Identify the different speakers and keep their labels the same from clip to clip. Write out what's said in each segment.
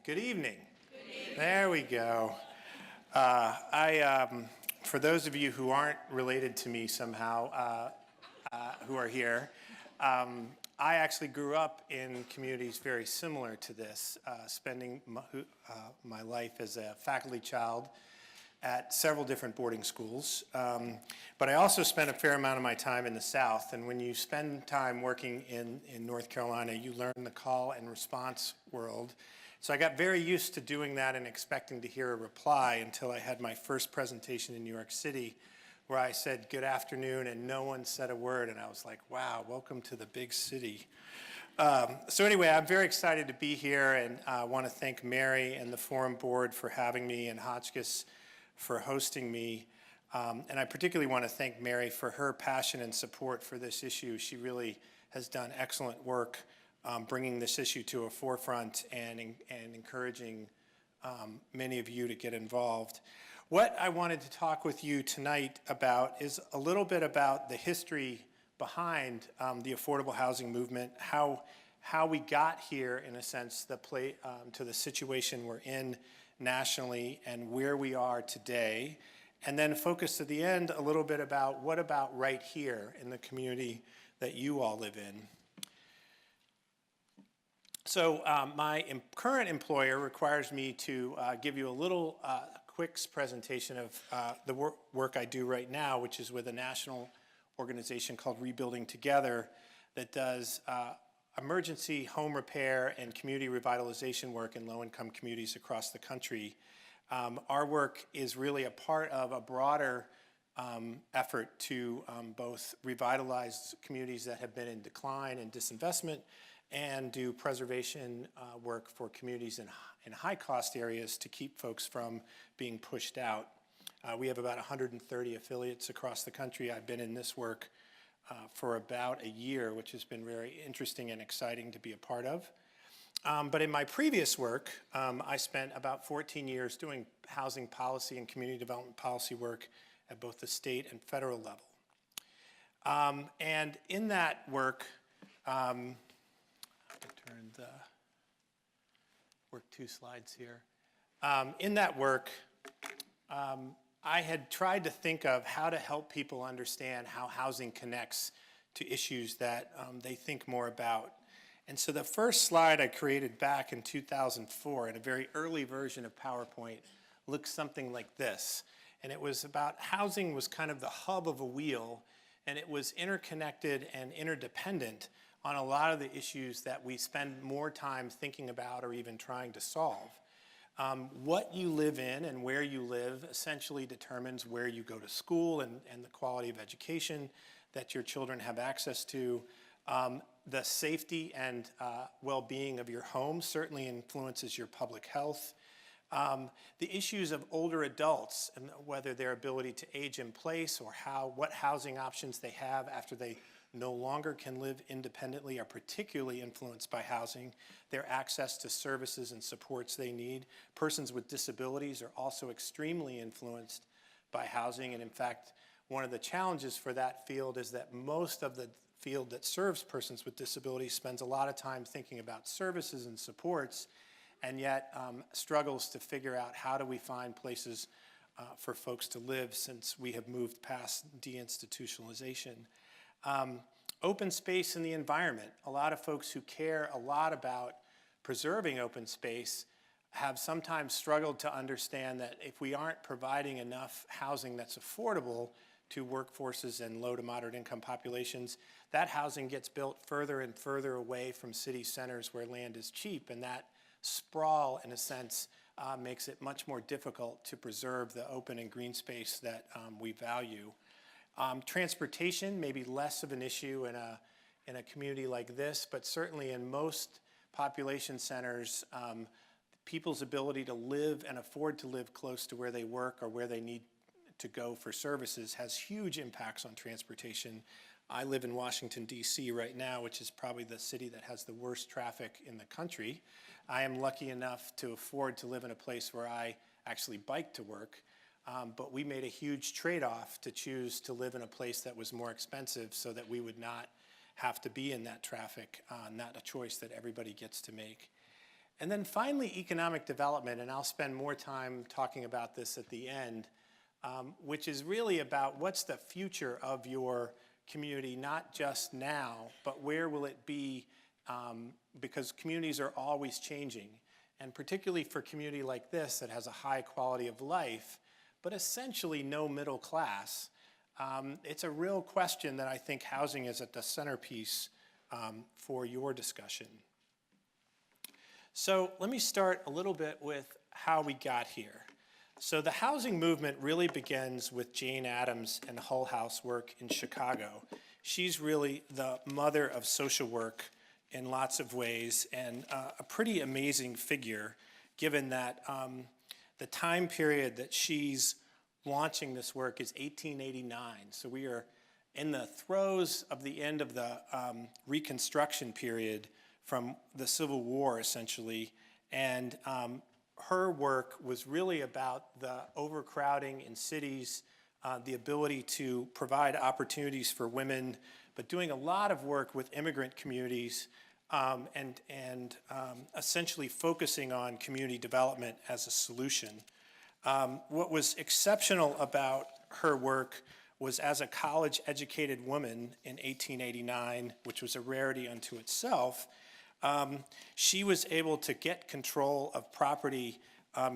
Speaker 1: Good evening. There we go. For those of you who aren't related to me somehow, who are here, I actually grew up in communities very similar to this, spending my life as a faculty child at several different boarding schools. But I also spent a fair amount of my time in the South, and when you spend time working in North Carolina, you learn the call and response world. So I got very used to doing that and expecting to hear a reply until I had my first presentation in New York City, where I said, "Good afternoon," and no one said a word, and I was like, wow, welcome to the big city. So anyway, I'm very excited to be here, and I want to thank Mary and the Forum Board for having me, and Hotchkiss for hosting me. And I particularly want to thank Mary for her passion and support for this issue. She really has done excellent work bringing this issue to a forefront and encouraging many of you to get involved. What I wanted to talk with you tonight about is a little bit about the history behind the affordable housing movement, how we got here, in a sense, to the situation we're in nationally and where we are today, and then focus at the end a little bit about what about right here in the community that you all live in. So my current employer requires me to give you a little quick presentation of the work I do right now, which is with a national organization called Rebuilding Together that does emergency home repair and community revitalization work in low-income communities across the country. Our work is really a part of a broader effort to both revitalize communities that have been in decline and disinvestment, and do preservation work for communities in high-cost areas to keep folks from being pushed out. We have about 130 affiliates across the country. I've been in this work for about a year, which has been very interesting and exciting to be a part of. But in my previous work, I spent about 14 years doing housing policy and community development policy work at both the state and federal level. And in that work, work two slides here. In that work, I had tried to think of how to help people understand how housing connects to issues that they think more about. And so the first slide I created back in 2004 in a very early version of PowerPoint looks something like this. And it was about housing was kind of the hub of a wheel, and it was interconnected and interdependent on a lot of the issues that we spend more time thinking about or even trying to solve. What you live in and where you live essentially determines where you go to school and the quality of education that your children have access to. The safety and well-being of your home certainly influences your public health. The issues of older adults and whether their ability to age in place or what housing options they have after they no longer can live independently are particularly influenced by housing. Their access to services and supports they need. Persons with disabilities are also extremely influenced by housing, and in fact, one of the challenges for that field is that most of the field that serves persons with disabilities spends a lot of time thinking about services and supports, and yet struggles to figure out how do we find places for folks to live since we have moved past deinstitutionalization. Open space and the environment. A lot of folks who care a lot about preserving open space have sometimes struggled to understand that if we aren't providing enough housing that's affordable to workforces and low to moderate income populations, that housing gets built further and further away from city centers where land is cheap, and that sprawl, in a sense, makes it much more difficult to preserve the open and green space that we value. Transportation may be less of an issue in a community like this, but certainly in most population centers, people's ability to live and afford to live close to where they work or where they need to go for services has huge impacts on transportation. I live in Washington, D.C. right now, which is probably the city that has the worst traffic in the country. I am lucky enough to afford to live in a place where I actually bike to work. But we made a huge trade-off to choose to live in a place that was more expensive so that we would not have to be in that traffic, not a choice that everybody gets to make. And then finally, economic development, and I'll spend more time talking about this at the end, which is really about what's the future of your community, not just now, but where will it be, because communities are always changing. And particularly for a community like this that has a high quality of life, but essentially no middle class, it's a real question that I think housing is at the centerpiece for your discussion. So let me start a little bit with how we got here. So the housing movement really begins with Jane Addams and Hull House work in Chicago. She's really the mother of social work in lots of ways, and a pretty amazing figure, given that the time period that she's launching this work is 1889. So we are in the throes of the end of the Reconstruction period from the Civil War, essentially, and her work was really about the overcrowding in cities, the ability to provide opportunities for women, but doing a lot of work with immigrant communities and essentially focusing on community development as a solution. What was exceptional about her work was, as a college-educated woman in 1889, which was a rarity unto itself, she was able to get control of property,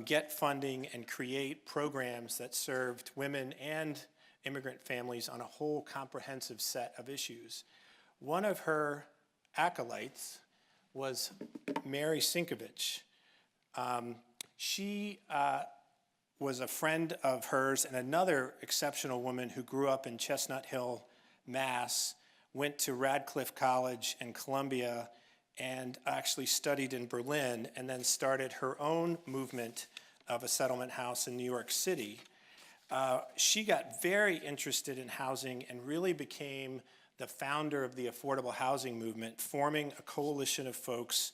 Speaker 1: get funding, and create programs that served women and immigrant families on a whole comprehensive set of issues. One of her acolytes was Mary Sienkiewicz. She was a friend of hers and another exceptional woman who grew up in Chestnut Hill, Mass., went to Radcliffe College and Columbia, and actually studied in Berlin, and then started her own movement of a settlement house in New York City. She got very interested in housing and really became the founder of the affordable housing movement, forming a coalition of folks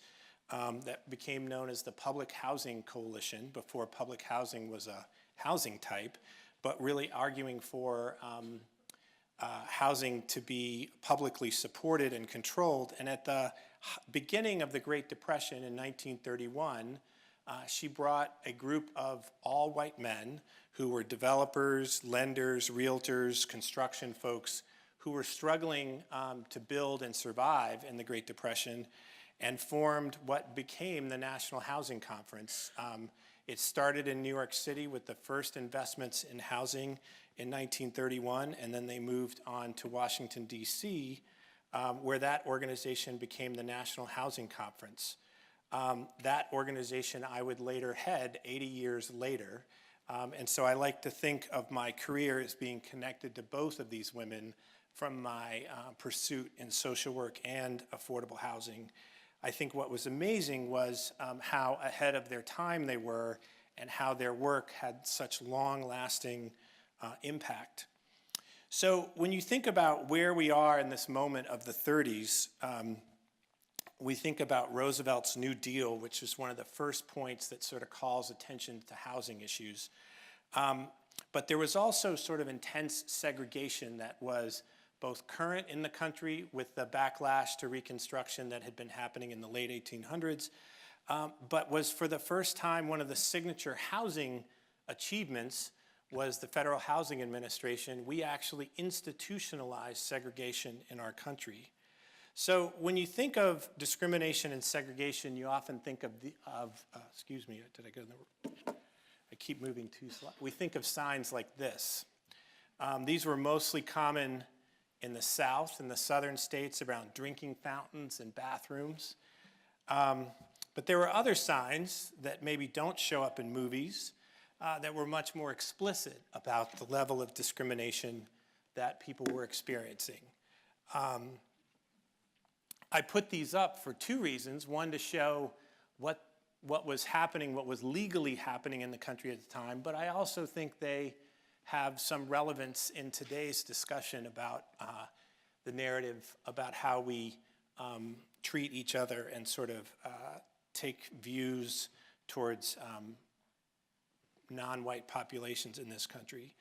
Speaker 1: that became known as the Public Housing Coalition, before public housing was a housing type, but really arguing for housing to be publicly supported and controlled. And at the beginning of the Great Depression in 1931, she brought a group of all white men who were developers, lenders, realtors, construction folks who were struggling to build and survive in the Great Depression, and formed what became the National Housing Conference. It started in New York City with the first investments in housing in 1931, and then they moved on to Washington, D.C., where that organization became the National Housing Conference. That organization I would later head 80 years later, and so I like to think of my career as being connected to both of these women from my pursuit in social work and affordable housing. I think what was amazing was how ahead of their time they were, and how their work had such long-lasting impact. So when you think about where we are in this moment of the 30s, we think about Roosevelt's New Deal, which is one of the first points that sort of calls attention to housing issues. But there was also sort of intense segregation that was both current in the country with the backlash to Reconstruction that had been happening in the late 1800s, but was for the first time one of the signature housing achievements was the Federal Housing Administration. We actually institutionalized segregation in our country. So when you think of discrimination and segregation, you often think of excuse me, did I go in the, I keep moving too slow. We think of signs like this. These were mostly common in the South, in the southern states, around drinking fountains and bathrooms. But there were other signs that maybe don't show up in movies that were much more explicit about the level of discrimination that people were experiencing. I put these up for two reasons. One, to show what was happening, what was legally happening in the country at the time, but I also think they have some relevance in today's discussion about the narrative about how we treat each other and sort of take views towards non-white populations in this country.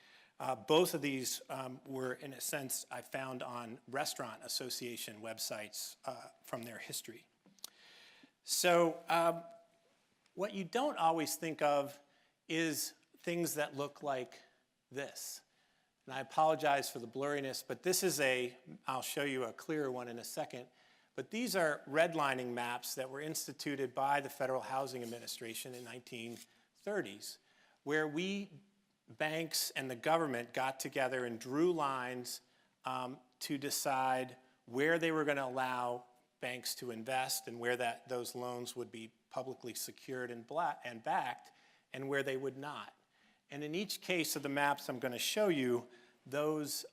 Speaker 1: Both of these were, in a sense, I found on Restaurant Association websites from their history. So What you don't always think of is things that look like this. And I apologize for the blurriness, but this is I'll show you a clearer one in a second, but these are redlining maps that were instituted by the Federal Housing Administration in 1930s, where banks and the government got together and drew lines to decide where they were going to allow banks to invest and where those loans would be publicly secured and backed and where they would not. And in each case of the maps I'm going to show you, those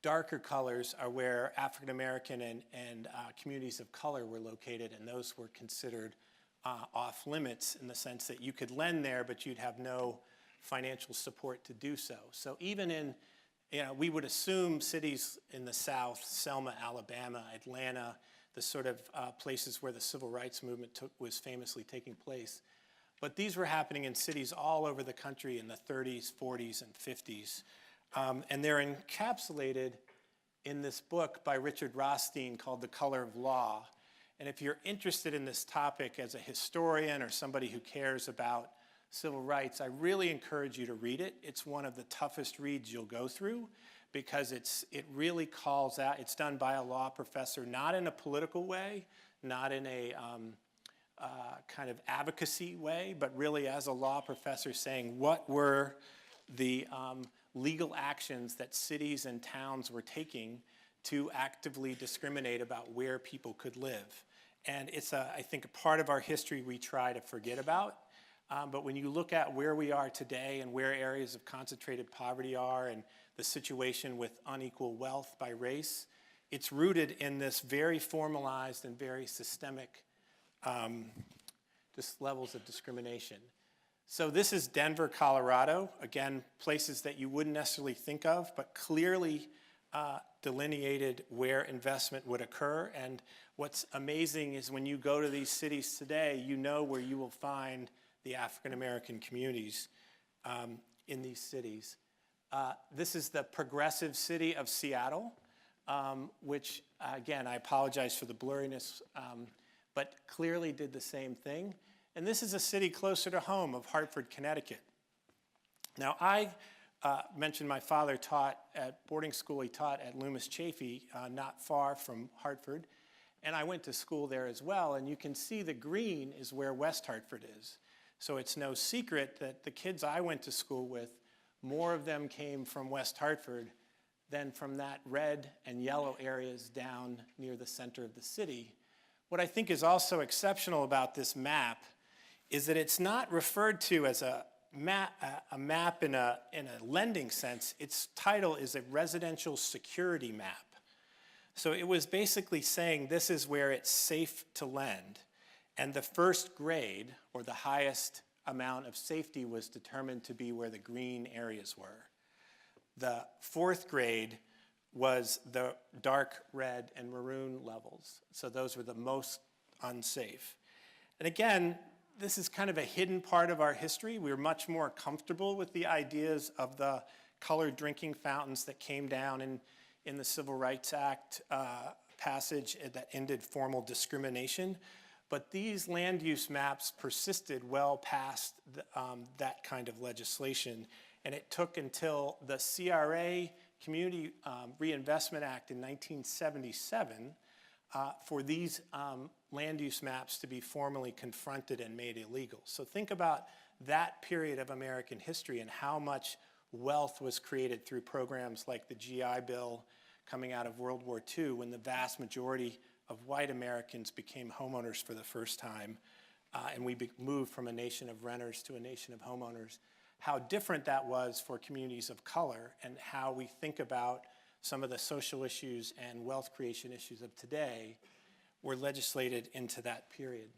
Speaker 1: darker colors are where African American and communities of color were located, and those were considered off limits in the sense that you could lend there, but you'd have no financial support to do so. So even we would assume cities in the South, Selma, Alabama, Atlanta, the sort of places where the civil rights movement was famously taking place. But these were happening in cities all over the country in the 30s, 40s, and 50s. And they're encapsulated in this book by Richard Rothstein called The Color of Law. And if you're interested in this topic as a historian or somebody who cares about civil rights, I really encourage you to read it. It's one of the toughest reads you'll go through because it really calls out, it's done by a law professor, not in a political way, not in a kind of advocacy way, but really as a law professor saying what were the legal actions that cities and towns were taking to actively discriminate about where people could live. And it's, I think, a part of our history we try to forget about. But when you look at where we are today and where areas of concentrated poverty are and the situation with unequal wealth by race, it's rooted in this very formalized and very systemic just levels of discrimination. So this is Denver, Colorado. Again, places that you wouldn't necessarily think of, but clearly delineated where investment would occur. And what's amazing is when you go to these cities today, you know where you will find the African American communities in these cities. This is the progressive city of Seattle, which, again, I apologize for the blurriness, but clearly did the same thing. And this is a city closer to home of Hartford, Connecticut. Now, I mentioned my father taught at boarding school. He taught at Loomis Chaffee, not far from Hartford. And I went to school there as well. And you can see the green is where West Hartford is. So it's no secret that the kids I went to school with, more of them came from West Hartford than from that red and yellow areas down near the center of the city. What I think is also exceptional about this map is that it's not referred to as a map in a lending sense. Its title is a residential security map. So it was basically saying this is where it's safe to lend. And the first grade, or the highest amount of safety, was determined to be where the green areas were. The fourth grade was the dark red and maroon levels. So those were the most unsafe. And again, this is kind of a hidden part of our history. We're much more comfortable with the ideas of the colored drinking fountains that came down in the Civil Rights Act passage that ended formal discrimination. But these land use maps persisted well past that kind of legislation. And it took until the CRA, Community Reinvestment Act in 1977, for these land use maps to be formally confronted and made illegal. So think about that period of American history and how much wealth was created through programs like the GI Bill coming out of World War II, when the vast majority of white Americans became homeowners for the first time, and we moved from a nation of renters to a nation of homeowners. How different that was for communities of color, and how we think about some of the social issues and wealth creation issues of today were legislated into that period.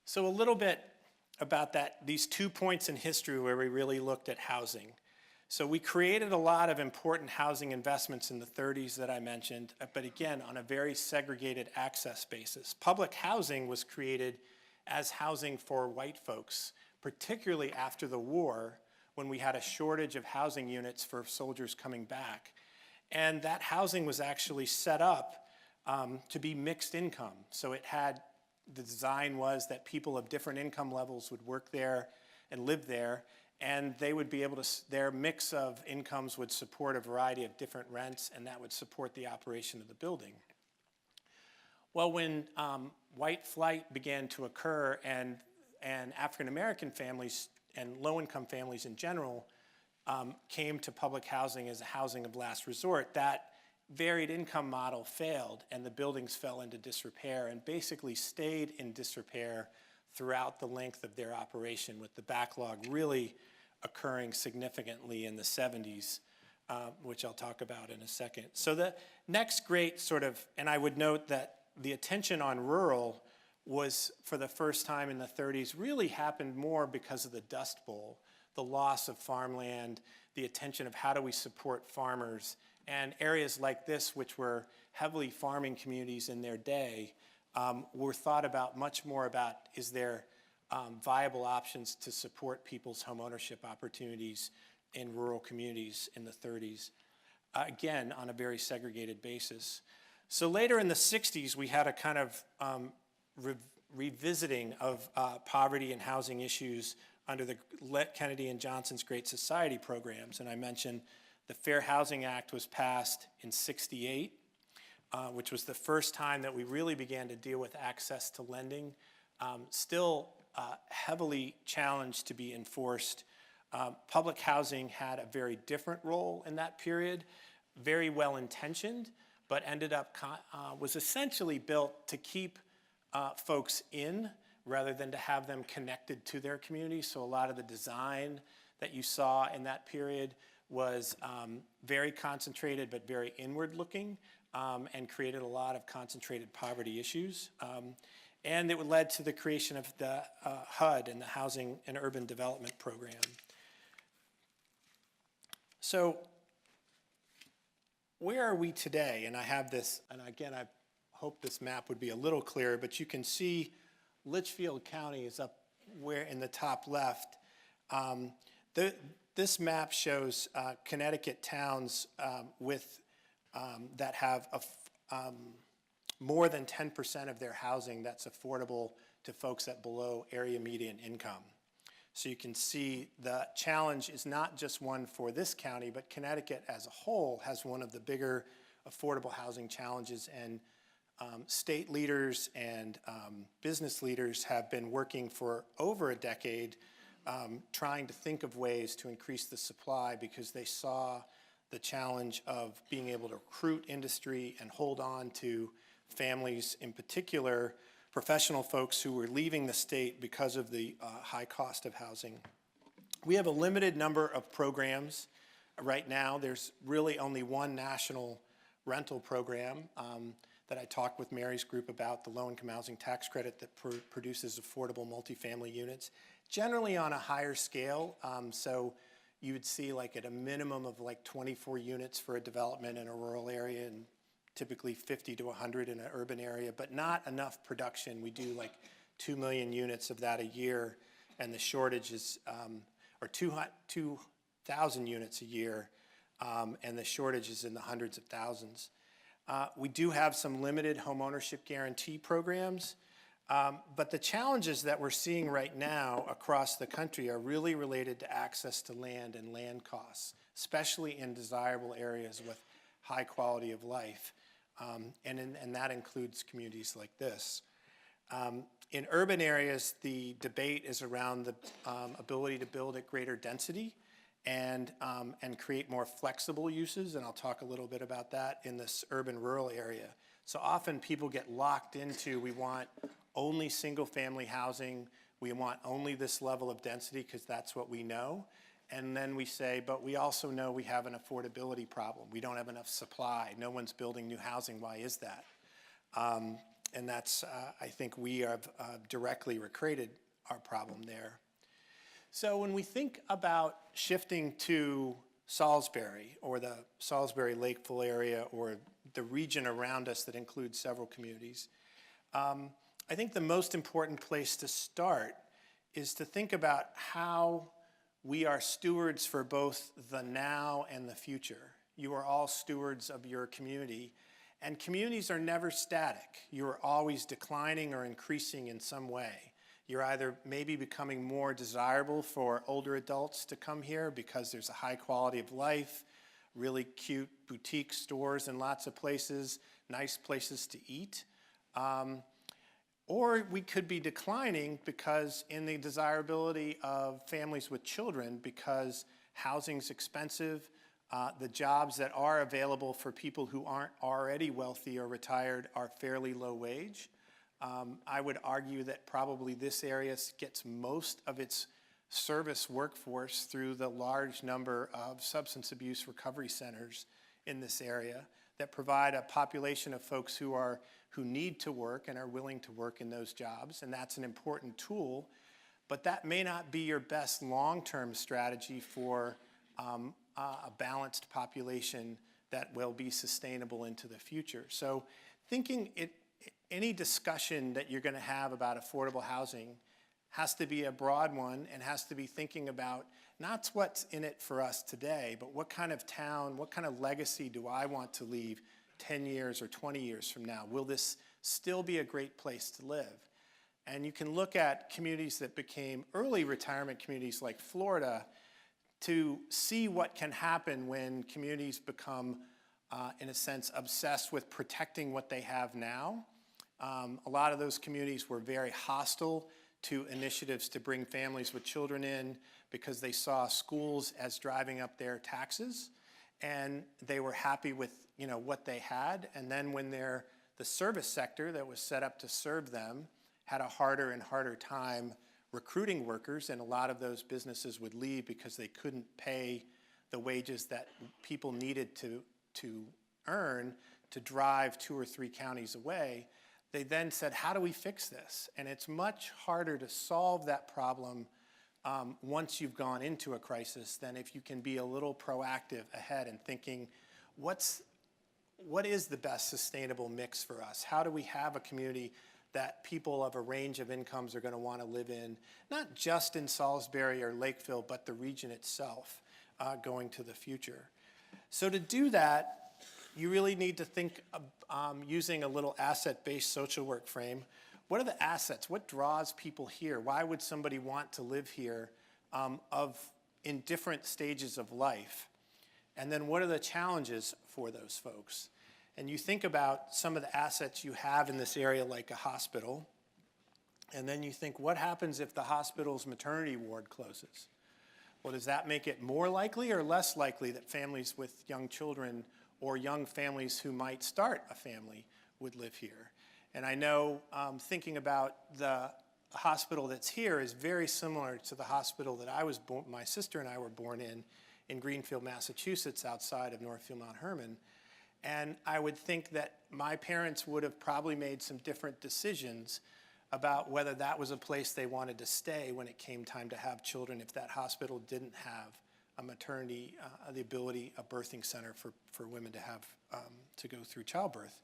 Speaker 1: So a little bit about these 2 points in history where we really looked at housing. So we created a lot of important housing investments in the 30s that I mentioned, but again, on a very segregated access basis. Public housing was created as housing for white folks, particularly after the war, when we had a shortage of housing units for soldiers coming back. And that housing was actually set up to be mixed income. So it had the design was that people of different income levels would work there and live there, and they would be able to, their mix of incomes would support a variety of different rents, and that would support the operation of the building. Well, when white flight began to occur and African American families and low-income families in general came to public housing as a housing of last resort, that varied income model failed, and the buildings fell into disrepair and basically stayed in disrepair throughout the length of their operation, with the backlog really occurring significantly in the 70s, which I'll talk about in a second. So the next great sort of, and I would note that the attention on rural was, for the first time in the 30s, really happened more because of the Dust Bowl, the loss of farmland, the attention of how do we support farmers, and areas like this, which were heavily farming communities in their day, were thought about much more about, is there viable options to support people's home ownership opportunities in rural communities in the 30s, again, on a very segregated basis. So later in the 60s, we had a kind of revisiting of poverty and housing issues under the Kennedy and Johnson's Great Society programs. And I mentioned the Fair Housing Act was passed in '68, which was the first time that we really began to deal with access to lending. Still heavily challenged to be enforced. Public housing had a very different role in that period, very well intentioned, but ended up, was essentially built to keep folks in rather than to have them connected to their community. So a lot of the design that you saw in that period was very concentrated but very inward looking, and created a lot of concentrated poverty issues. And it led to the creation of the HUD and the Housing and Urban Development Program. So where are we today? And I have this, and again, I hope this map would be a little clearer, but you can see Litchfield County is up where in the top left. This map shows Connecticut towns with that have more than 10% of their housing that's affordable to folks at below area median income. So you can see the challenge is not just one for this county, but Connecticut as a whole has one of the bigger affordable housing challenges, and state leaders and business leaders have been working for over a decade trying to think of ways to increase the supply, because they saw the challenge of being able to recruit industry and hold on to families, in particular professional folks who were leaving the state because of the high cost of housing. We have a limited number of programs right now. There's really only one national rental program that I talked with Mary's group about, the low-income housing tax credit that produces affordable multifamily units, generally on a higher scale. So you would see like at a minimum of like 24 units for a development in a rural area, and typically 50 to 100 in an urban area, but not enough production. We do like 2 million units of that a year, and the shortage is, or 2,000 units a year, and the shortage is in the hundreds of thousands. We do have some limited home ownership guarantee programs, but the challenges that we're seeing right now across the country are really related to access to land and land costs, especially in desirable areas with high quality of life, and that includes communities like this. In urban areas, the debate is around the ability to build at greater density and create more flexible uses, and I'll talk a little bit about that in this urban-rural area. So often people get locked into, we want only single-family housing, we want only this level of density because that's what we know. And then we say, but we also know we have an affordability problem. We don't have enough supply. No one's building new housing. Why is that? And that's, I think we have directly recreated our problem there. So when we think about shifting to Salisbury, or the Salisbury Lakeville area, or the region around us that includes several communities, I think the most important place to start is to think about how we are stewards for both the now and the future. You are all stewards of your community, And communities are never static. You're always declining or increasing in some way. You're either maybe becoming more desirable for older adults to come here because there's a high quality of life, really cute boutique stores in lots of places, nice places to eat. Or we could be declining because in the desirability of families with children, because housing's expensive, the jobs that are available for people who aren't already wealthy or retired are fairly low wage. I would argue that probably this area gets most of its service workforce through the large number of substance abuse recovery centers in this area that provide a population of folks who need to work and are willing to work in those jobs, and that's an important tool. But that may not be your best long-term strategy for a balanced population that will be sustainable into the future. So any discussion that you're going to have about affordable housing has to be a broad one and has to be thinking about not what's in it for us today, but what kind of town, what kind of legacy do I want to leave 10 years or 20 years from now? Will this still be a great place to live? And you can look at communities that became early retirement communities like Florida to see what can happen when communities become, in a sense, obsessed with protecting what they have now. A lot of those communities were very hostile to initiatives to bring families with children in because they saw schools as driving up their taxes, and they were happy with what they had. And then when the service sector that was set up to serve them had a harder and harder time recruiting workers, and a lot of those businesses would leave because they couldn't pay the wages that people needed to earn to drive 2 or 3 counties away. They then said, how do we fix this? And it's much harder to solve that problem once you've gone into a crisis than if you can be a little proactive ahead and thinking, what is the best sustainable mix for us? How do we have a community that people of a range of incomes are going to want to live in, not just in Salisbury or Lakeville, but the region itself going to the future? So to do that, you really need to think using a little asset-based social work frame. What are the assets? What draws people here? Why would somebody want to live here in different stages of life? And then what are the challenges for those folks? And you think about some of the assets you have in this area, like a hospital, and then you think, what happens if the hospital's maternity ward closes? Well, does that make it more likely or less likely that families with young children or young families who might start a family would live here? And I know thinking about the hospital that's here is very similar to the hospital that my sister and I were born in Greenfield, Massachusetts, outside of Northfield, Mount Hermon. And I would think that my parents would have probably made some different decisions about whether that was a place they wanted to stay when it came time to have children if that hospital didn't have a maternity, a birthing center for women to have to go through childbirth.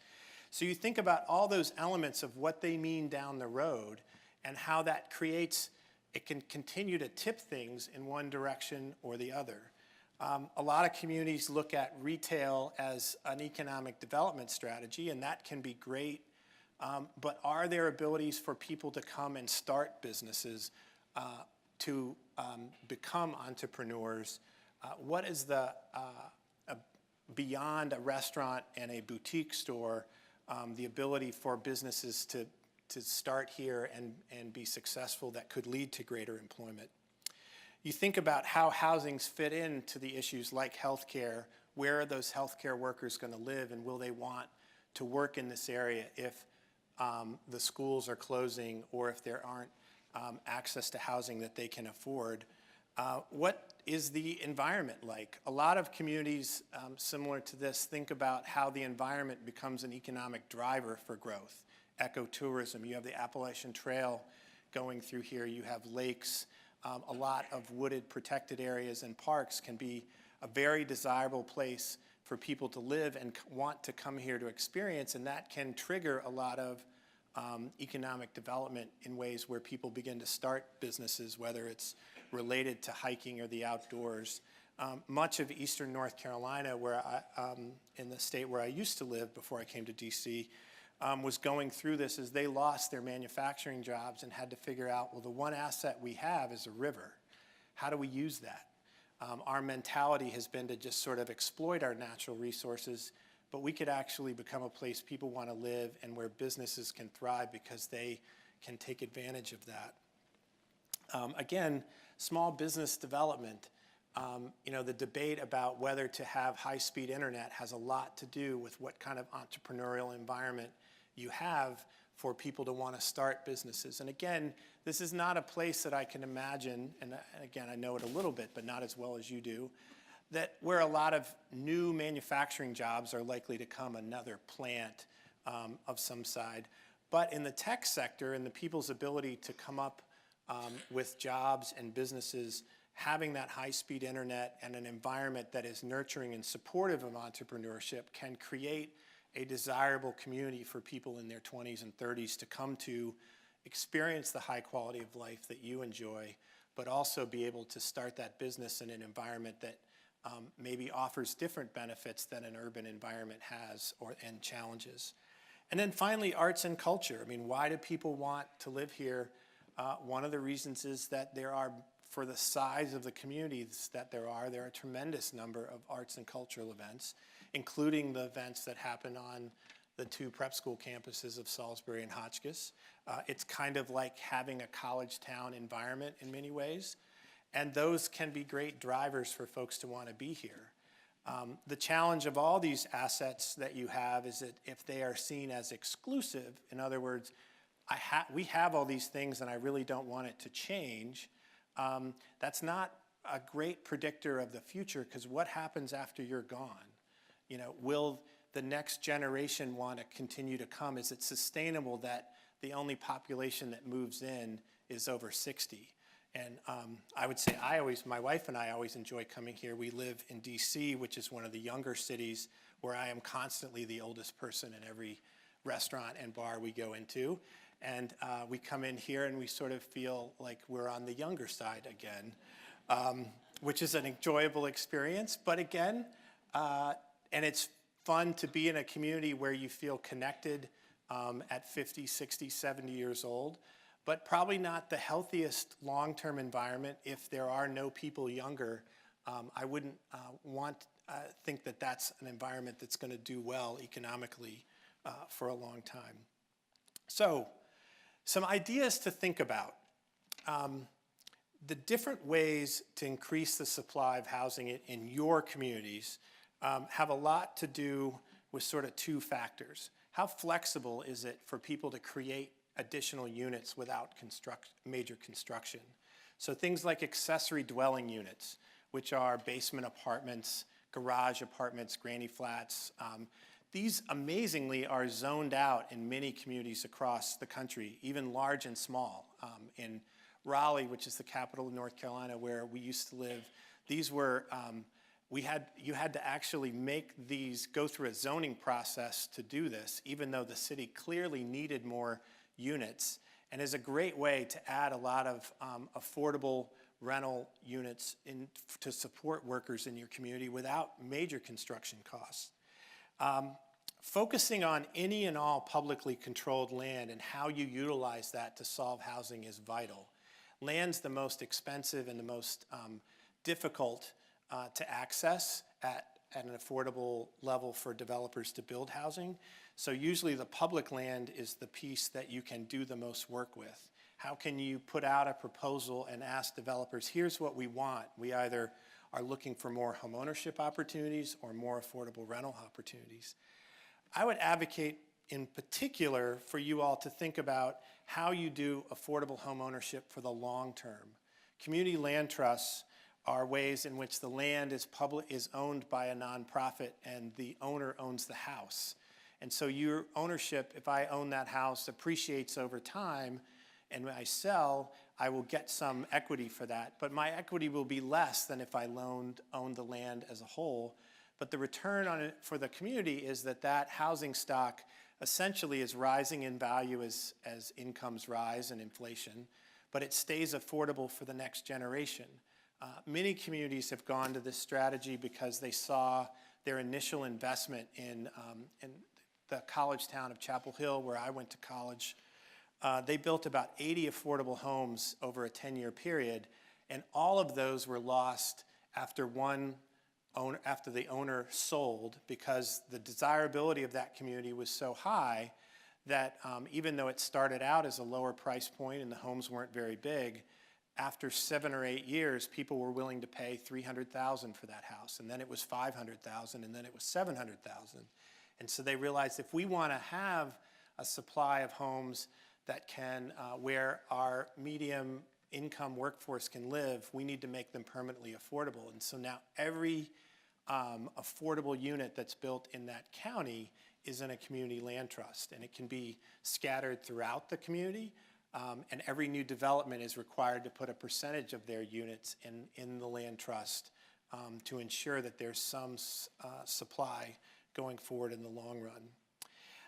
Speaker 1: So you think about all those elements of what they mean down the road and how that it can continue to tip things in one direction or the other. A lot of communities look at retail as an economic development strategy, and that can be great, but are there abilities for people to come and start businesses, to become entrepreneurs? What is beyond a restaurant and a boutique store, the ability for businesses to start here and be successful that could lead to greater employment? You think about how housings fit into the issues like healthcare. Where are those healthcare workers going to live, and will they want to work in this area if the schools are closing or if there aren't access to housing that they can afford? What is the environment like? A lot of communities similar to this think about how the environment becomes an economic driver for growth. Ecotourism, you have the Appalachian Trail going through here, you have lakes. A lot of wooded protected areas and parks can be a very desirable place for people to live and want to come here to experience, and that can trigger a lot of economic development in ways where people begin to start businesses, whether it's related to hiking or the outdoors. much of eastern North Carolina, in the state where I used to live before I came to DC, was going through this as they lost their manufacturing jobs and had to figure out, well, the one asset we have is a river. How do we use that? Our mentality has been to just sort of exploit our natural resources, but we could actually become a place people want to live and where businesses can thrive because they can take advantage of that. Again, small business development. The debate about whether to have high-speed internet has a lot to do with what kind of entrepreneurial environment you have for people to want to start businesses. And again, this is not a place that I can imagine, and again, I know it a little bit, but not as well as you do, that where a lot of new manufacturing jobs are likely to come, another plant of some side. But in the tech sector and the people's ability to come up with jobs and businesses, having that high-speed internet and an environment that is nurturing and supportive of entrepreneurship can create a desirable community for people in their 20s and 30s to come to experience the high quality of life that you enjoy, but also be able to start that business in an environment that maybe offers different benefits than an urban environment has and challenges. And then finally, arts and culture. I mean, why do people want to live here? One of the reasons is that there are, for the size of the communities that there are a tremendous number of arts and cultural events, including the events that happen on the two prep school campuses of Salisbury and Hotchkiss. It's kind of like having a college town environment in many ways, and those can be great drivers for folks to want to be here. The challenge of all these assets that you have is that if they are seen as exclusive, in other words, we have all these things and I really don't want it to change, that's not a great predictor of the future, because what happens after you're gone? Will the next generation want to continue to come? Is it sustainable that the only population that moves in is over 60? And I would say my wife and I always enjoy coming here. We live in DC, which is one of the younger cities where I am constantly the oldest person in every restaurant and bar we go into. And we come in here and we sort of feel like we're on the younger side again, which is an enjoyable experience. But again, and it's fun to be in a community where you feel connected at 50, 60, 70 years old, but probably not the healthiest long-term environment if there are no people younger. I wouldn't think that that's an environment that's going to do well economically for a long time. So, some ideas to think about. The different ways to increase the supply of housing in your communities have a lot to do with sort of two factors. How flexible is it for people to create additional units without major construction? So things like accessory dwelling units, which are basement apartments, garage apartments, granny flats. These amazingly are zoned out in many communities across the country, even large and small. In Raleigh, which is the capital of North Carolina, where we used to live, these were, you had to actually make these, go through a zoning process to do this, even though the city clearly needed more units, and is a great way to add a lot of affordable rental units to support workers in your community without major construction costs. Focusing on any and all publicly controlled land and how you utilize that to solve housing is vital. Land's the most expensive and the most difficult to access at an affordable level for developers to build housing. So usually the public land is the piece that you can do the most work with. How can you put out a proposal and ask developers, here's what we want. We either are looking for more homeownership opportunities or more affordable rental opportunities. I would advocate in particular for you all to think about how you do affordable homeownership for the long term. Community land trusts are ways in which the land is owned by a nonprofit and the owner owns the house. And so your ownership, if I own that house, appreciates over time, and when I sell, I will get some equity for that. But my equity will be less than if I owned the land as a whole. But the return on it for the community is that that housing stock essentially is rising in value as incomes rise and inflation, but it stays affordable for the next generation. Many communities have gone to this strategy because they saw their initial investment in the college town of Chapel Hill, where I went to college. They built about 80 affordable homes over a 10-year period, and all of those were lost after the owner sold, because the desirability of that community was so high that even though it started out as a lower price point and the homes weren't very big, after 7 or 8 years, people were willing to pay $300,000 for that house, and then it was $500,000, and then it was $700,000. And so they realized, if we want to have a supply of homes that can, where our medium income workforce can live, we need to make them permanently affordable. And so now every affordable unit that's built in that county is in a community land trust, and it can be scattered throughout the community. And every new development is required to put a percentage of their units in the land trust to ensure that there's some supply going forward in the long run.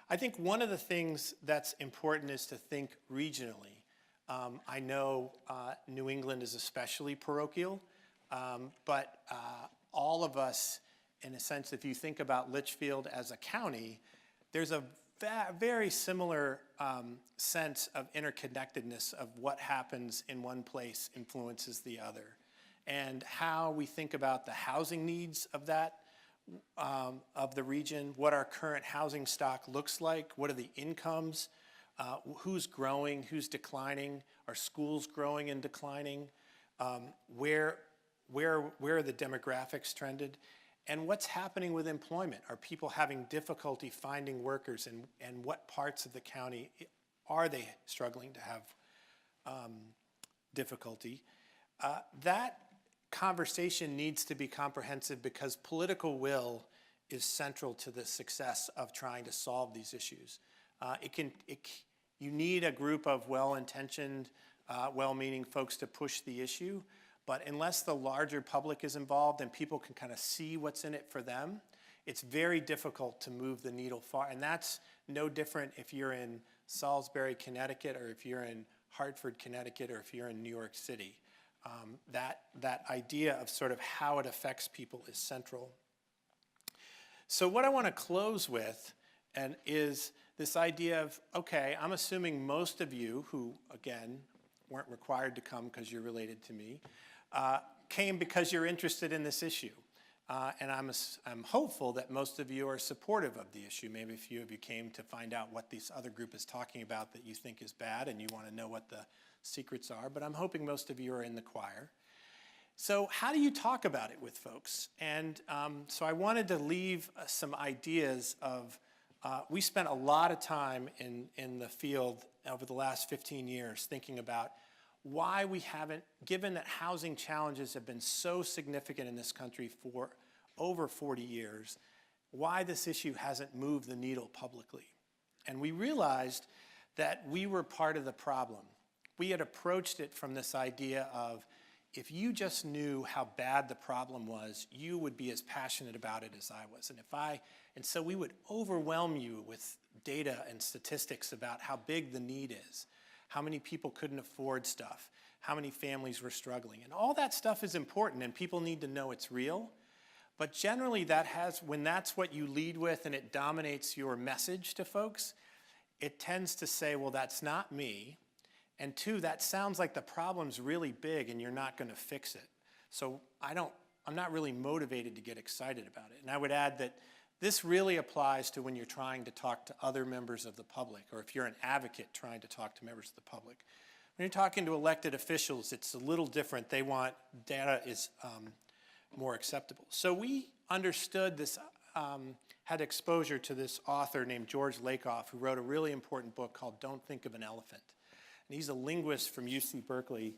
Speaker 1: I think one of the things that's important is to think regionally. I know New England is especially parochial, but all of us, in a sense, if you think about Litchfield as a county, there's a very similar sense of interconnectedness of what happens in one place influences the other, and how we think about the housing needs of that, of the region, what our current housing stock looks like, what are the incomes, who's growing, who's declining, are schools growing and declining, where are the demographics trended, and what's happening with employment. Are people having difficulty finding workers, and what parts of the county are they struggling to have difficulty? That conversation needs to be comprehensive, because political will is central to the success of trying to solve these issues. You need a group of well-intentioned, well-meaning folks to push the issue, but unless the larger public is involved and people can kind of see what's in it for them, it's very difficult to move the needle far. And that's no different if you're in Salisbury, Connecticut, or if you're in Hartford, Connecticut, or if you're in New York City. That idea of sort of how it affects people is central. So what I want to close with is this idea of, okay, I'm assuming most of you who, again, weren't required to come because you're related to me, came because you're interested in this issue. And I'm hopeful that most of you are supportive of the issue. Maybe a few of you came to find out what this other group is talking about that you think is bad and you want to know what the secrets are, but I'm hoping most of you are in the choir. So how do you talk about it with folks? And so I wanted to leave some ideas of, we spent a lot of time in the field over the last 15 years thinking about why we haven't, given that housing challenges have been so significant in this country for over 40 years, why this issue hasn't moved the needle publicly. And we realized that we were part of the problem. We had approached it from this idea of, if you just knew how bad the problem was, you would be as passionate about it as I was. And so we would overwhelm you with data and statistics about how big the need is, how many people couldn't afford stuff, how many families were struggling. And all that stuff is important, and people need to know it's real. But generally when that's what you lead with and it dominates your message to folks, it tends to say, well, that's not me. And two, that sounds like the problem's really big and you're not going to fix it. So I'm not really motivated to get excited about it. And I would add that this really applies to when you're trying to talk to other members of the public, or if you're an advocate trying to talk to members of the public. When you're talking to elected officials, it's a little different. They want data is more acceptable. So we understood this, had exposure to this author named George Lakoff, who wrote a really important book called Don't Think of an Elephant. And he's a linguist from UC Berkeley.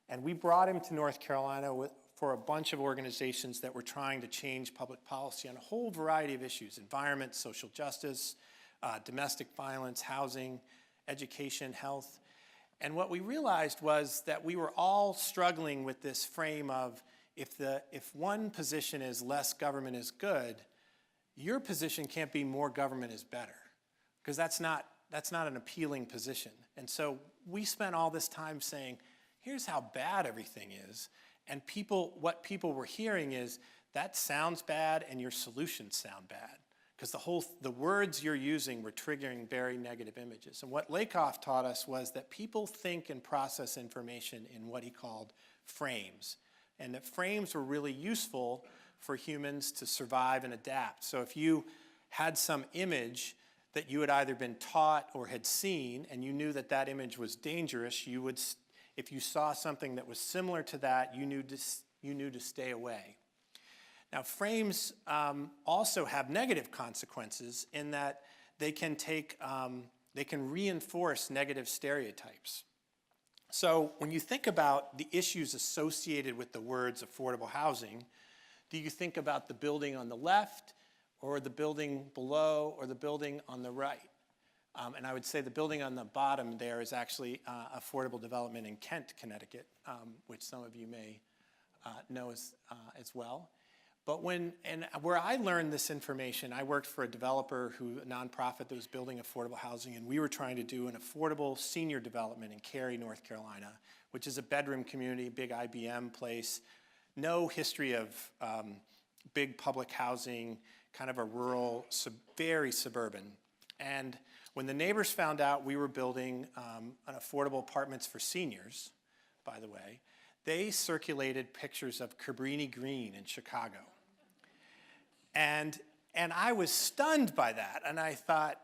Speaker 1: And we brought him to North Carolina for a bunch of organizations that were trying to change public policy on a whole variety of issues: environment, social justice, domestic violence, housing, education, health. And what we realized was that we were all struggling with this frame of, if one position is less government is good, your position can't be more government is better, because that's not an appealing position. And so we spent all this time saying, here's how bad everything is, And what people were hearing is, that sounds bad and your solutions sound bad. Because the words you're using were triggering very negative images. And what Lakoff taught us was that people think and process information in what he called frames. And that frames were really useful for humans to survive and adapt. So if you had some image that you had either been taught or had seen, and you knew that that image was dangerous, if you saw something that was similar to that, you knew to stay away. Now, frames also have negative consequences in that they can reinforce negative stereotypes. So when you think about the issues associated with the words affordable housing, do you think about the building on the left, or the building below, or the building on the right? And I would say the building on the bottom there is actually affordable development in Kent, Connecticut, which some of you may know as well. But where I learned this information, I worked for a developer a nonprofit that was building affordable housing, and we were trying to do an affordable senior development in Cary, North Carolina, which is a bedroom community, big IBM place, no history of big public housing, kind of a rural, very suburban. And when the neighbors found out we were building an affordable apartments for seniors, by the way, they circulated pictures of Cabrini Green in Chicago. And I was stunned by that. And I thought,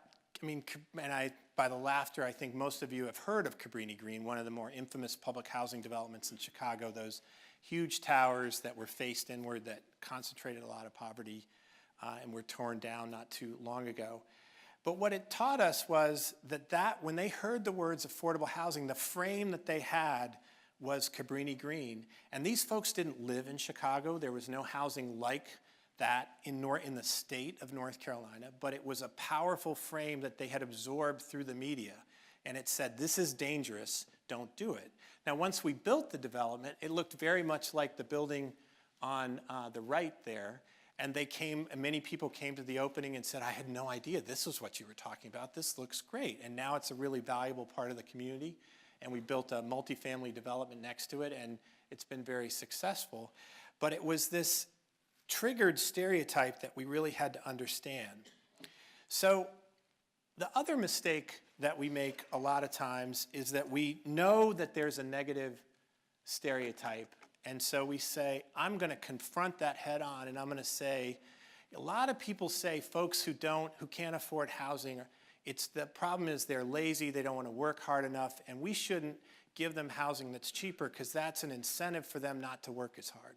Speaker 1: by the laughter, I think most of you have heard of Cabrini Green, one of the more infamous public housing developments in Chicago, those huge towers that were faced inward that concentrated a lot of poverty and were torn down not too long ago. But what it taught us was that when they heard the words affordable housing, the frame that they had was Cabrini Green. And these folks didn't live in Chicago. There was no housing like that in the state of North Carolina, but it was a powerful frame that they had absorbed through the media. And it said, this is dangerous, don't do it. Now, once we built the development, it looked very much like the building on the right there. And many people came to the opening and said, I had no idea this was what you were talking about. This looks great. And now it's a really valuable part of the community. And we built a multifamily development next to it, and it's been very successful. But it was this triggered stereotype that we really had to understand. So the other mistake that we make a lot of times is that we know that there's a negative stereotype, and so we say, I'm going to confront that head on, and I'm going to say, a lot of people say folks who can't afford housing, the problem is they're lazy, they don't want to work hard enough, and we shouldn't give them housing that's cheaper because that's an incentive for them not to work as hard.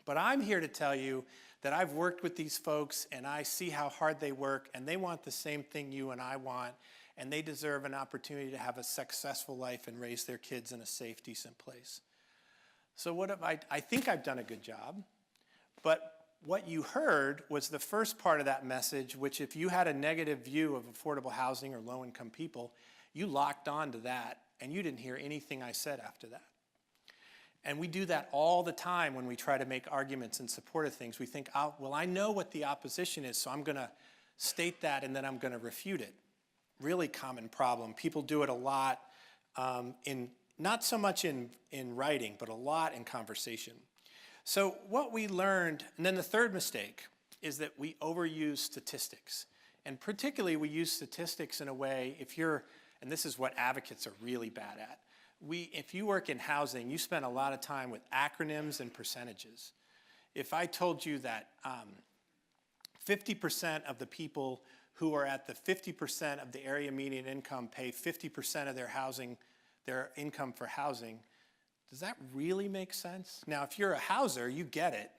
Speaker 1: But I'm here to tell you that I've worked with these folks and I see how hard they work, and they want the same thing you and I want, and they deserve an opportunity to have a successful life and raise their kids in a safe, decent place. So I think I've done a good job, but what you heard was the first part of that message, which if you had a negative view of affordable housing or low-income people, you locked on to that, and you didn't hear anything I said after that. And we do that all the time when we try to make arguments in support of things. We think, well, I know what the opposition is, so I'm going to state that and then I'm going to refute it. Really common problem. People do it a lot, not so much in writing, but a lot in conversation. So what we learned, and then the third mistake, is that we overuse statistics. And particularly we use statistics in a way, and this is what advocates are really bad at, if you work in housing, you spend a lot of time with acronyms and percentages. If I told you that 50% of the people who are at the 50% of the area median income pay 50% of their income for housing, does that really make sense? Now, if you're a houser, you get it,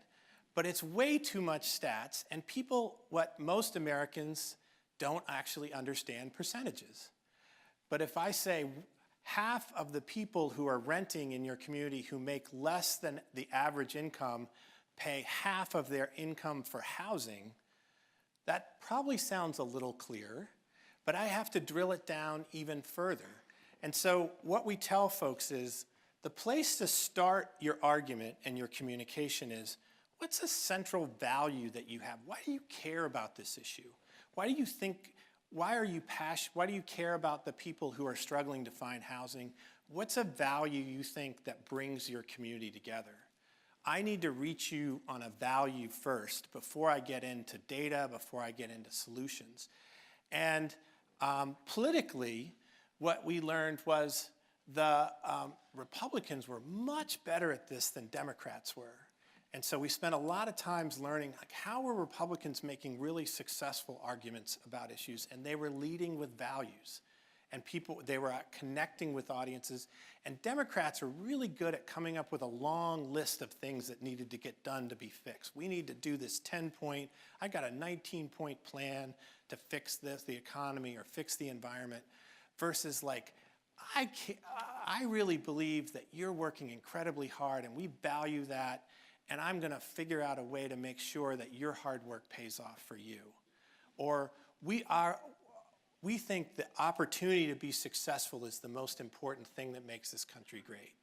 Speaker 1: but it's way too much stats, and most Americans don't actually understand percentages. But if I say half of the people who are renting in your community who make less than the average income pay half of their income for housing, that probably sounds a little clearer, but I have to drill it down even further. And so what we tell folks is the place to start your argument and your communication is, what's a central value that you have? Why do you care about this issue? Why do you think Why are you why do you care about the people who are struggling to find housing? What's a value you think that brings your community together? I need to reach you on a value first before I get into data, before I get into solutions. And politically, what we learned was the Republicans were much better at this than Democrats were. And so we spent a lot of times learning, like, how were Republicans making really successful arguments about issues? And they were leading with values. And they were connecting with audiences. And Democrats are really good at coming up with a long list of things that needed to get done to be fixed. We need to do this 10-point, I got a 19-point plan to fix this, the economy, or fix the environment, versus like, I really believe that you're working incredibly hard and we value that, and I'm gonna figure out a way to make sure that your hard work pays off for you. Or we think the opportunity to be successful is the most important thing that makes this country great.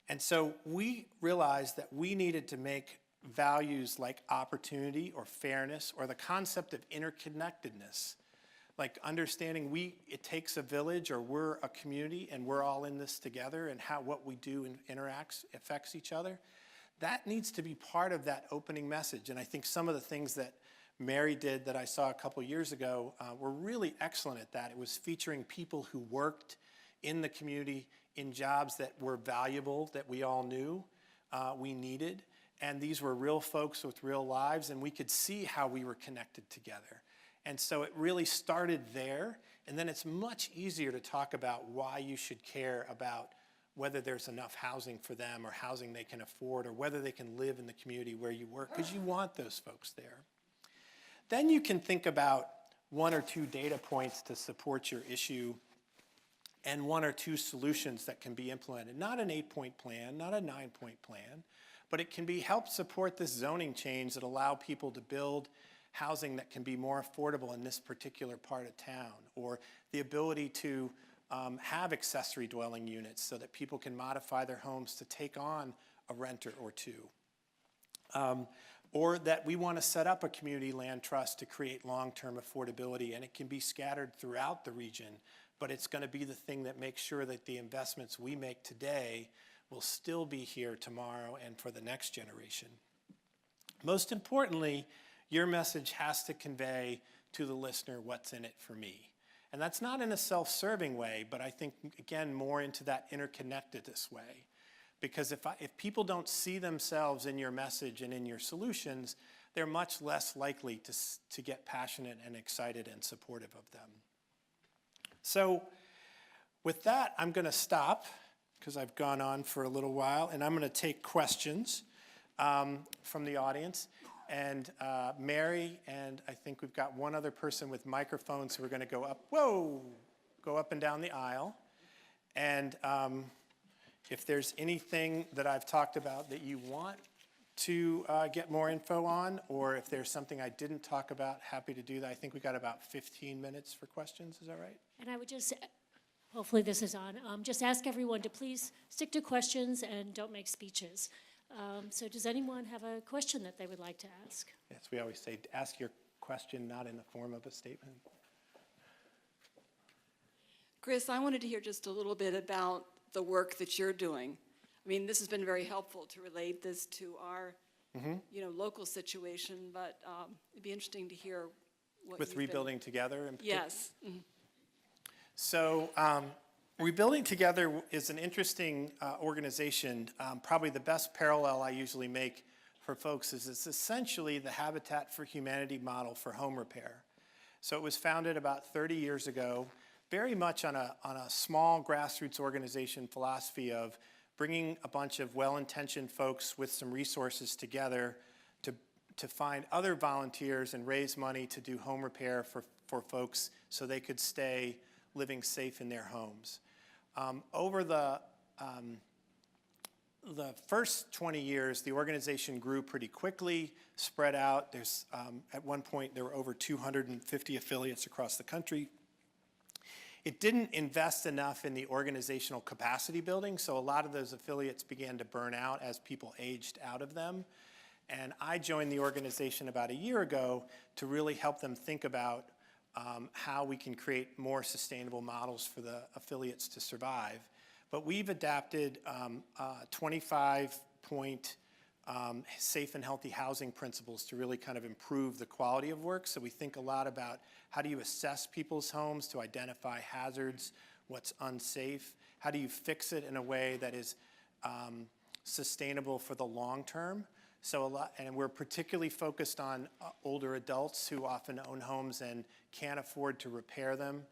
Speaker 1: And so we realized that we needed to make values like opportunity or fairness or the concept of interconnectedness, like understanding it takes a village, or we're a community and we're all in this together, and how what we do affects each other. That needs to be part of that opening message. And I think some of the things that Mary did that I saw a couple years ago were really excellent at that. It was featuring people who worked in the community in jobs that were valuable, that we all knew we needed. And these were real folks with real lives, and we could see how we were connected together. And so it really started there, and then it's much easier to talk about why you should care about whether there's enough housing for them or housing they can afford, or whether they can live in the community where you work, because you want those folks there. Then you can think about 1 or 2 data points to support your issue, and 1 or 2 solutions that can be implemented. Not an 8-point plan, not a 9-point plan, but it can help support this zoning change that allow people to build housing that can be more affordable in this particular part of town, or the ability to have accessory dwelling units so that people can modify their homes to take on a renter or 2. Or that we want to set up a community land trust to create long-term affordability, and it can be scattered throughout the region, but it's going to be the thing that makes sure that the investments we make today will still be here tomorrow and for the next generation. Most importantly, your message has to convey to the listener what's in it for me. And that's not in a self-serving way, but I think, again, more into that interconnectedness way. Because if people don't see themselves in your message and in your solutions, they're much less likely to get passionate and excited and supportive of them. So with that, I'm going to stop, because I've gone on for a little while, and I'm going to take questions from the audience. And Mary, and I think we've got one other person with microphones, so we're going to go up and down the aisle. And if there's anything that I've talked about that you want to get more info on, or if there's something I didn't talk about, happy to do that. I think we got about 15 minutes for questions, is that right?
Speaker 2: And I would just, hopefully this is on, just ask everyone to please stick to questions and don't make speeches. So does anyone have a question that they would like to ask?
Speaker 1: Yes, we always say, ask your question not in the form of a statement.
Speaker 3: Chris, I wanted to hear just a little bit about the work that you're doing. I mean, this has been very helpful to relate this to our, local situation, but it'd be interesting to hear what
Speaker 1: with Rebuilding Together in particular?
Speaker 3: Yes. Mm-hmm.
Speaker 1: So Rebuilding Together is an interesting organization. Probably the best parallel I usually make for folks is it's essentially the Habitat for Humanity model for home repair. So it was founded about 30 years ago, very much on a small grassroots organization philosophy of bringing a bunch of well-intentioned folks with some resources together to find other volunteers and raise money to do home repair for folks so they could stay living safe in their homes. Over the first 20 years, the organization grew pretty quickly, spread out. At one point, there were over 250 affiliates across the country. It didn't invest enough in the organizational capacity building, so a lot of those affiliates began to burn out as people aged out of them. And I joined the organization about a year ago to really help them think about how we can create more sustainable models for the affiliates to survive. But we've adapted 25-point safe and healthy housing principles to really kind of improve the quality of work. So we think a lot about how do you assess people's homes to identify hazards, what's unsafe, how do you fix it in a way that is sustainable for the long term. So and we're particularly focused on older adults who often own homes and can't afford to repair them.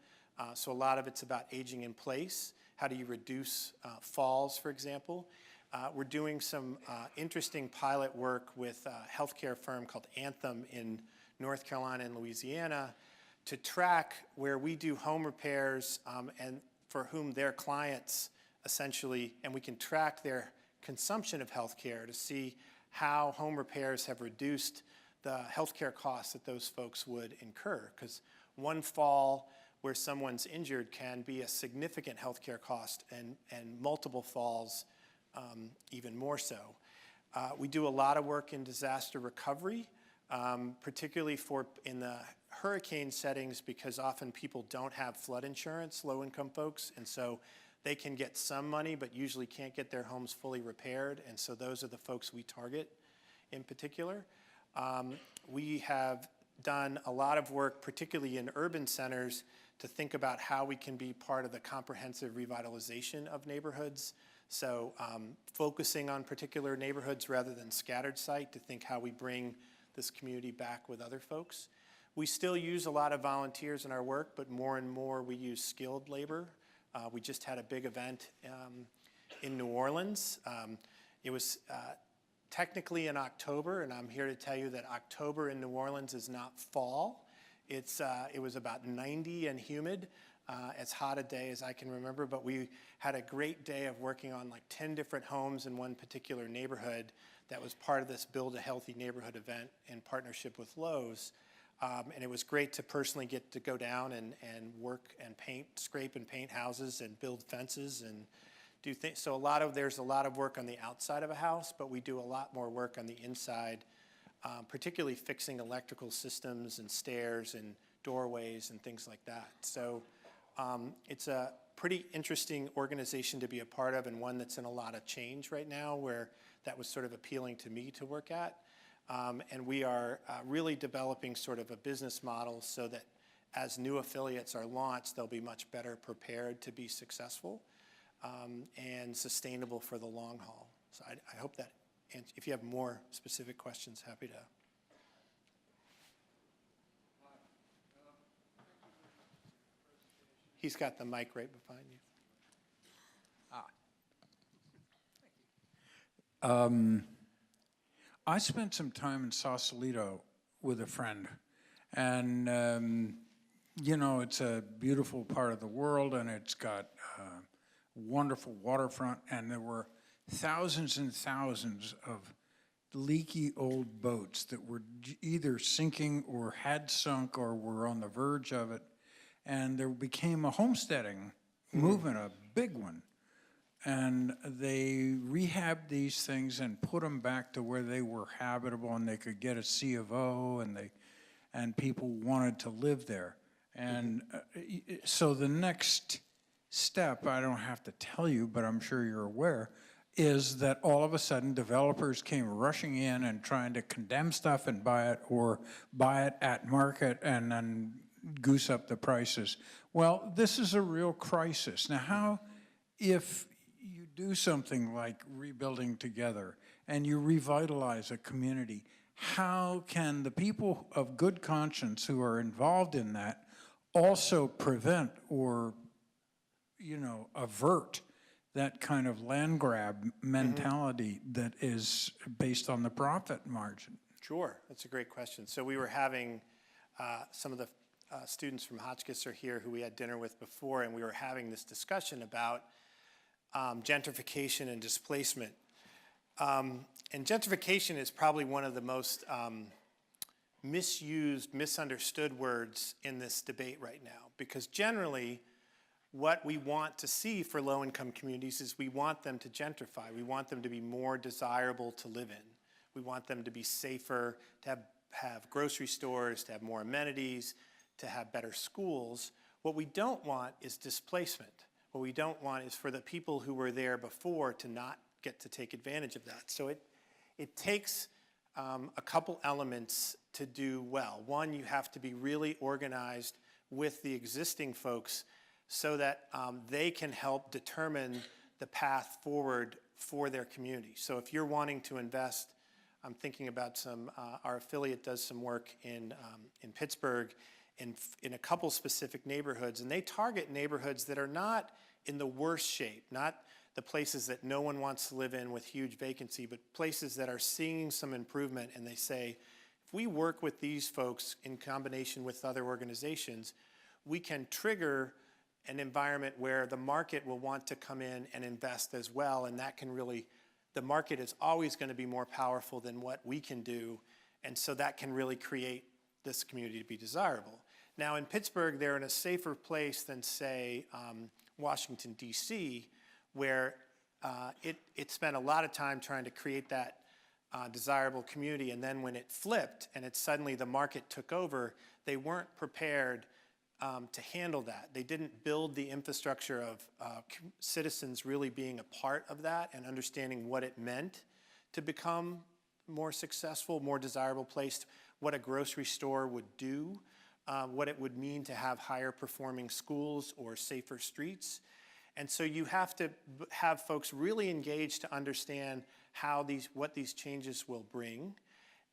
Speaker 1: So a lot of it's about aging in place. How do you reduce falls, for example? We're doing some interesting pilot work with a healthcare firm called Anthem in North Carolina and Louisiana to track where we do home repairs and for whom their clients essentially, and we can track their consumption of healthcare to see how home repairs have reduced the healthcare costs that those folks would incur. Because one fall where someone's injured can be a significant healthcare cost, and multiple falls even more so. We do a lot of work in disaster recovery, particularly in the hurricane settings, because often people don't have flood insurance, low-income folks, and so they can get some money but usually can't get their homes fully repaired, and so those are the folks we target in particular. We have done a lot of work, particularly in urban centers, to think about how we can be part of the comprehensive revitalization of neighborhoods. So focusing on particular neighborhoods rather than scattered site to think how we bring this community back with other folks. We still use a lot of volunteers in our work, but more and more we use skilled labor. We just had a big event in New Orleans. It was technically in October, and I'm here to tell you that October in New Orleans is not fall. It was about 90 and humid. As hot a day as I can remember, but we had a great day of working on like 10 different homes in one particular neighborhood that was part of this Build a Healthy Neighborhood event in partnership with Lowe's. And it was great to personally get to go down and work and paint, scrape and paint houses and build fences and do things. So there's a lot of work on the outside of a house, but we do a lot more work on the inside, particularly fixing electrical systems and stairs and doorways and things like that. So it's a pretty interesting organization to be a part of, and one that's in a lot of change right now, where that was sort of appealing to me to work at. And we are really developing sort of a business model so that as new affiliates are launched, they'll be much better prepared to be successful and sustainable for the long haul. So I hope that, if you have more specific questions, happy to. He's got the mic right behind you.
Speaker 4: I spent some time in Sausalito with a friend, and you know, it's a beautiful part of the world, and it's got wonderful waterfront, and there were thousands and thousands of leaky old boats that were either sinking or had sunk or were on the verge of it. And there became a homesteading movement, a big one. And they rehabbed these things and put them back to where they were habitable and they could get a C of O, and people wanted to live there. And so the next step, I don't have to tell you, but I'm sure you're aware, is that all of a sudden developers came rushing in and trying to condemn stuff and buy it, or buy it at market and then goose up the prices. Well, this is a real crisis. Now, how, if you do something like rebuilding together and you revitalize a community, how can the people of good conscience who are involved in that also prevent or, you know, avert that kind of land grab mentality that is based on the profit margin?
Speaker 1: Sure, that's a great question. So we were having some of the students from Hotchkiss are here who we had dinner with before, and we were having this discussion about gentrification and displacement. And gentrification is probably one of the most misused, misunderstood words in this debate right now, because generally what we want to see for low-income communities is we want them to gentrify. We want them to be more desirable to live in. We want them to be safer, to have grocery stores, to have more amenities, to have better schools. What we don't want is displacement. What we don't want is for the people who were there before to not get to take advantage of that. So it takes a couple elements to do well. One, you have to be really organized with the existing folks so that they can help determine the path forward for their community. So if you're wanting to invest, I'm thinking about our affiliate does some work in Pittsburgh in a couple specific neighborhoods, and they target neighborhoods that are not in the worst shape, not the places that no one wants to live in with huge vacancy, but places that are seeing some improvement, and they say, if we work with these folks in combination with other organizations, we can trigger an environment where the market will want to come in and invest as well, and that can really, the market is always going to be more powerful than what we can do, and so that can really create this community to be desirable. Now in Pittsburgh, they're in a safer place than, say, Washington, D.C., where it spent a lot of time trying to create that desirable community, and then when it flipped and suddenly the market took over, they weren't prepared to handle that. They didn't build the infrastructure of citizens really being a part of that and understanding what it meant to become more successful, more desirable place, what a grocery store would do, what it would mean to have higher performing schools or safer streets. And so you have to have folks really engaged to understand what these changes will bring.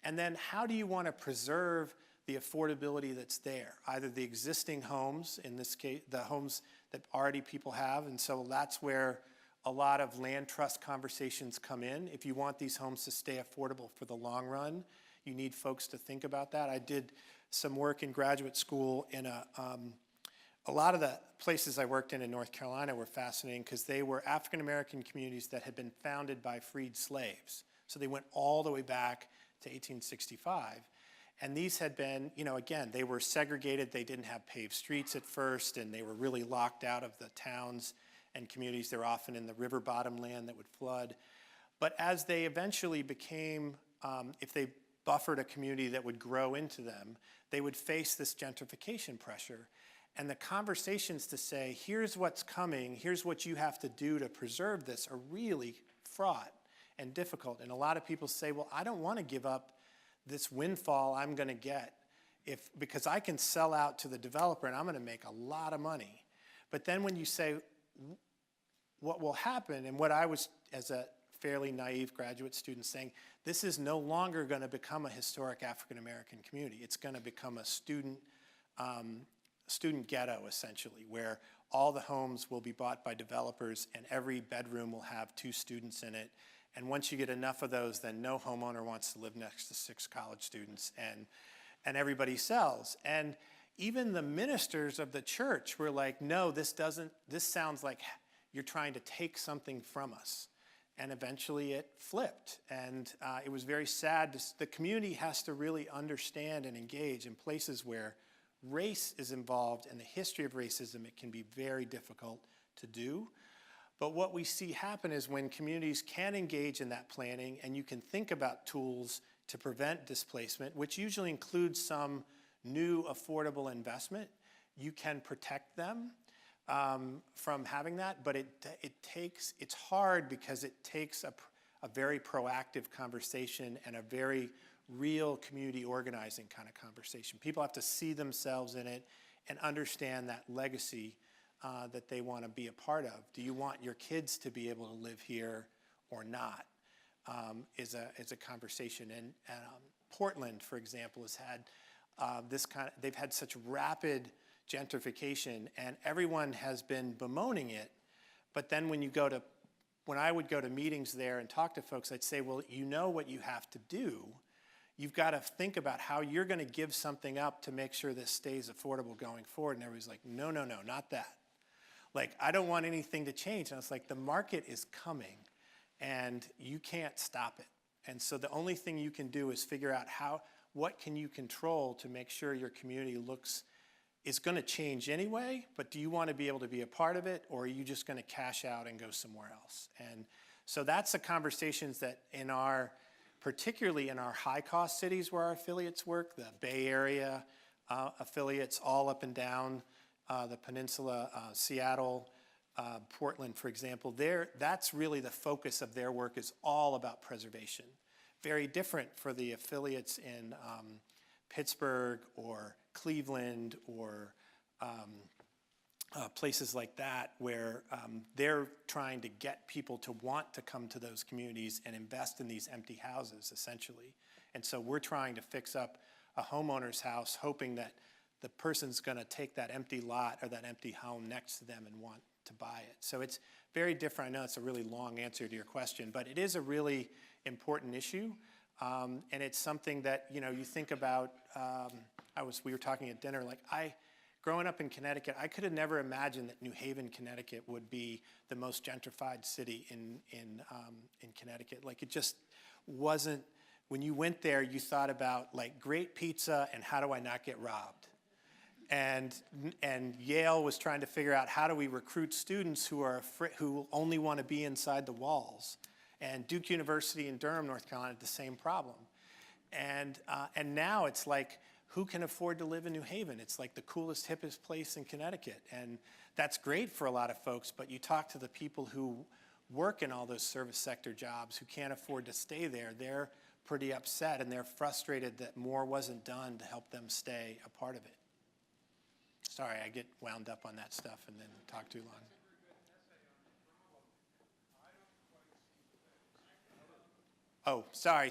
Speaker 1: And then how do you want to preserve the affordability that's there? Either the existing homes, in this case, the homes that already people have, and so that's where a lot of land trust conversations come in. If you want these homes to stay affordable for the long run, you need folks to think about that. I did some work in graduate school in a lot of the places I worked in North Carolina were fascinating because they were African-American communities that had been founded by freed slaves. So they went all the way back to 1865. And these had been, again, they were segregated. They didn't have paved streets at first, and they were really locked out of the towns and communities. They're often in the river bottom land that would flood. But as they eventually became, if they buffered a community that would grow into them, they would face this gentrification pressure. And the conversations to say, here's what's coming, here's what you have to do to preserve this are really fraught and difficult. And a lot of people say, well, I don't want to give up this windfall I'm going to get because I can sell out to the developer and I'm going to make a lot of money. But then when you say what will happen, and what I was, as a fairly naive graduate student, saying, this is no longer going to become a historic African-American community. It's going to become a student ghetto, essentially, where all the homes will be bought by developers and every bedroom will have 2 students in it. And once you get enough of those, then no homeowner wants to live next to 6 college students, and everybody sells. And even the ministers of the church were like, no, this sounds like you're trying to take something from us. And eventually it flipped. And it was very sad. The community has to really understand and engage in places where race is involved and the history of racism. It can be very difficult to do. But what we see happen is when communities can engage in that planning and you can think about tools to prevent displacement, which usually includes some new affordable investment, you can protect them from having that. But it's hard because it takes a very proactive conversation and a very real community organizing kind of conversation. People have to see themselves in it and understand that legacy that they want to be a part of. Do you want your kids to be able to live here or not? Is a conversation. And Portland, for example, has had they've had such rapid gentrification, and everyone has been bemoaning it. But then when I would go to meetings there and talk to folks, I'd say, well, you know what you have to do. You've got to think about how you're going to give something up to make sure this stays affordable going forward. And everybody's like, no, not that. Like, I don't want anything to change. And I was like, the market is coming, and you can't stop it. And so the only thing you can do is figure out what can you control to make sure your community is going to change anyway, but do you want to be able to be a part of it, or are you just going to cash out and go somewhere else? And so that's the conversations that particularly in our high-cost cities where our affiliates work, the Bay Area, affiliates all up and down the peninsula, Seattle, Portland, for example. That's really the focus of their work, is all about preservation. Very different for the affiliates in Pittsburgh or Cleveland or places like that, where they're trying to get people to want to come to those communities and invest in these empty houses, essentially. And so we're trying to fix up a homeowner's house, hoping that the person's going to take that empty lot or that empty home next to them and want to buy it. So it's very different. I know it's a really long answer to your question, but it is a really important issue. And it's something that, you think about. We were talking at dinner, growing up in Connecticut, I could have never imagined that New Haven, Connecticut would be the most gentrified city in Connecticut. It just wasn't. When you went there, you thought about great pizza and how do I not get robbed? And Yale was trying to figure out how do we recruit students who only want to be inside the walls. And Duke University in Durham, North Carolina, had the same problem. And now it's who can afford to live in New Haven? It's the coolest, hippest place in Connecticut. And that's great for a lot of folks, but you talk to the people who work in all those service sector jobs who can't afford to stay there, they're pretty upset and they're frustrated that more wasn't done to help them stay a part of it. Sorry, I get wound up on that stuff and then talk too long. Oh, sorry.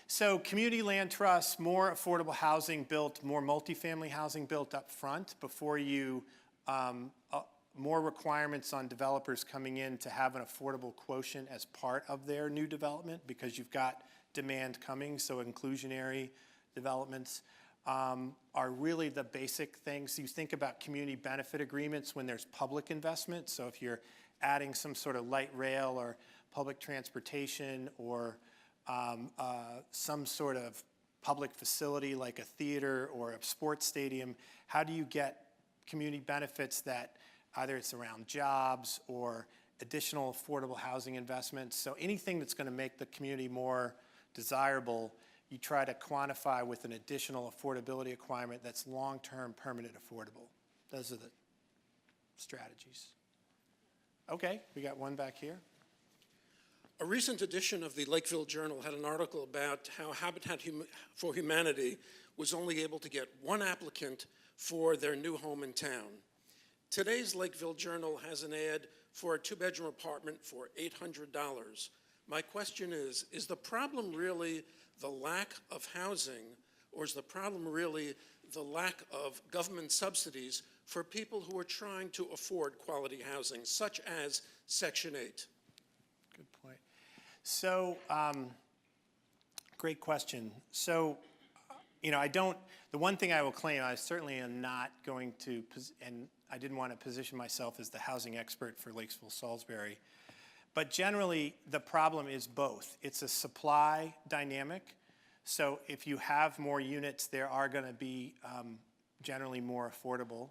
Speaker 1: So community land trusts, more affordable housing built, more multifamily housing built up front before you, more requirements on developers coming in to have an affordable quotient as part of their new development, because you've got demand coming, so inclusionary developments are really the basic things. You think about community benefit agreements when there's public investment. So if you're adding some sort of light rail or public transportation or some sort of public facility like a theater or a sports stadium, how do you get community benefits that either it's around jobs or additional affordable housing investments? So anything that's going to make the community more desirable, you try to quantify with an additional affordability requirement that's long-term, permanent, affordable. Those are the strategies. Okay, we got one back here.
Speaker 5: A recent edition of the Lakeville Journal had an article about how Habitat for Humanity was only able to get one applicant for their new home in town. Today's Lakeville Journal has an ad for a two-bedroom apartment for $800. My question is the problem really the lack of housing, or is the problem really the lack of government subsidies for people who are trying to afford quality housing, such as Section 8?
Speaker 1: Good point. So, great question. So, the one thing I will claim, I certainly am not going to, and I didn't want to position myself as the housing expert for Lakeville, Salisbury. But generally, the problem is both. It's a supply dynamic. So if you have more units, there are going to be generally more affordable.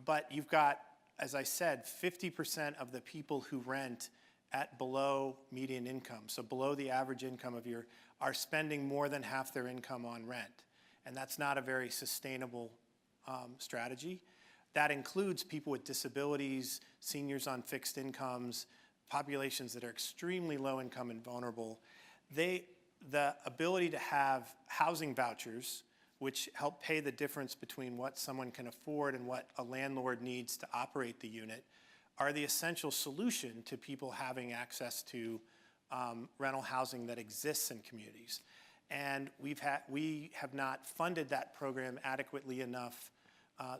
Speaker 1: But you've got, as I said, 50% of the people who rent at below median income, so below the average income are spending more than half their income on rent. And that's not a very sustainable strategy. That includes people with disabilities, seniors on fixed incomes, populations that are extremely low income and vulnerable. The ability to have housing vouchers, which help pay the difference between what someone can afford and what a landlord needs to operate the unit, are the essential solution to people having access to rental housing that exists in communities. And we have not funded that program adequately enough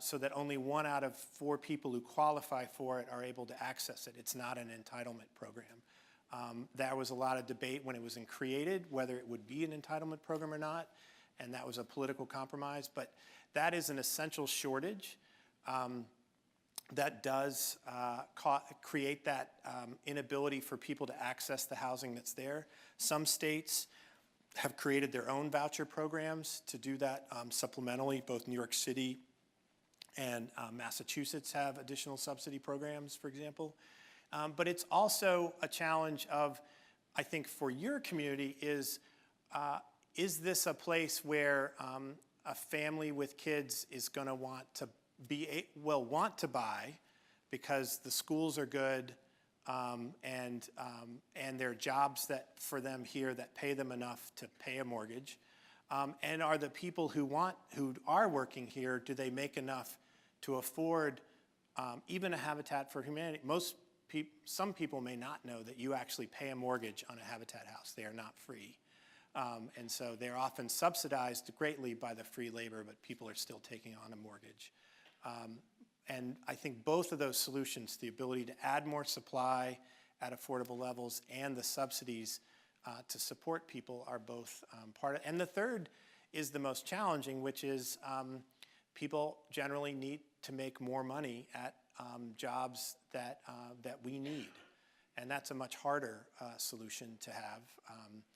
Speaker 1: so that only 1 out of 4 people who qualify for it are able to access it. It's not an entitlement program. There was a lot of debate when it was created whether it would be an entitlement program or not, and that was a political compromise. But that is an essential shortage that does create that inability for people to access the housing that's there. Some states have created their own voucher programs to do that supplementally. Both New York City and Massachusetts have additional subsidy programs, for example. But it's also a challenge of, I think, for your community is this a place where a family with kids is going to want to buy because the schools are good, and there are jobs that for them here that pay them enough to pay a mortgage. And are the people who are working here, do they make enough to afford even a Habitat for Humanity? Some people may not know that you actually pay a mortgage on a Habitat house. They are not free. And so they're often subsidized greatly by the free labor, but people are still taking on a mortgage. And I think both of those solutions, the ability to add more supply at affordable levels and the subsidies to support people, are both part of it. And the third is the most challenging, which is people generally need to make more money at jobs that we need. And that's a much harder solution to have.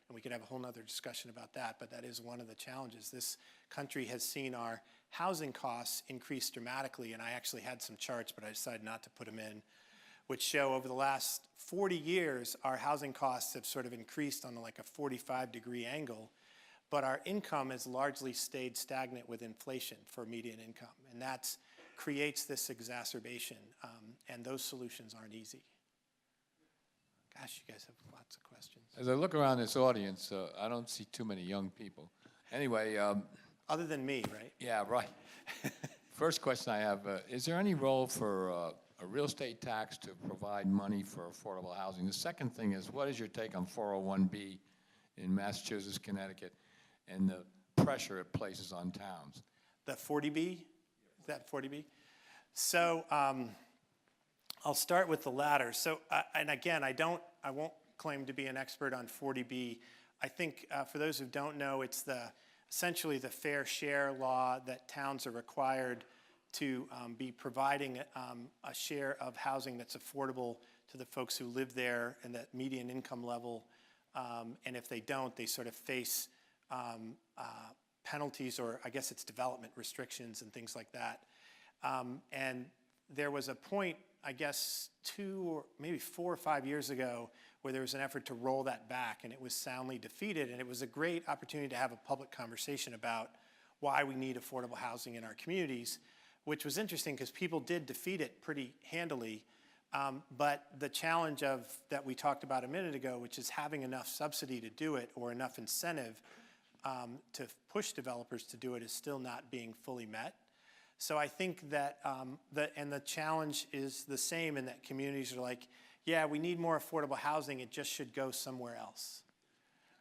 Speaker 1: And we could have a whole nother discussion about that, but that is one of the challenges. This country has seen our housing costs increase dramatically, and I actually had some charts, but I decided not to put them in, which show over the last 40 years, our housing costs have sort of increased on like a 45-degree angle, but our income has largely stayed stagnant with inflation for median income, and that creates this exacerbation, and those solutions aren't easy. Gosh, you guys have lots of questions.
Speaker 6: As I look around this audience, I don't see too many young people. Anyway.
Speaker 1: Other than me, right?
Speaker 6: Yeah, right. First question I have, is there any role for a real estate tax to provide money for affordable housing? The second thing is, what is your take on 401B in Massachusetts, Connecticut, and the pressure it places on towns?
Speaker 1: The 40B? Is that 40B? So I'll start with the latter. So, and again, I won't claim to be an expert on 40B. I think for those who don't know, it's essentially the fair share law that towns are required to be providing a share of housing that's affordable to the folks who live there and that median income level. And if they don't, they sort of face penalties, or I guess it's development restrictions and things like that. And there was a point, I guess 2 or maybe 4 or 5 years ago, where there was an effort to roll that back, and it was soundly defeated. And it was a great opportunity to have a public conversation about why we need affordable housing in our communities, which was interesting because people did defeat it pretty handily. But the challenge that we talked about a minute ago, which is having enough subsidy to do it or enough incentive to push developers to do it, is still not being fully met. So I think that, the challenge is the same in that communities are like, yeah, we need more affordable housing, it just should go somewhere else.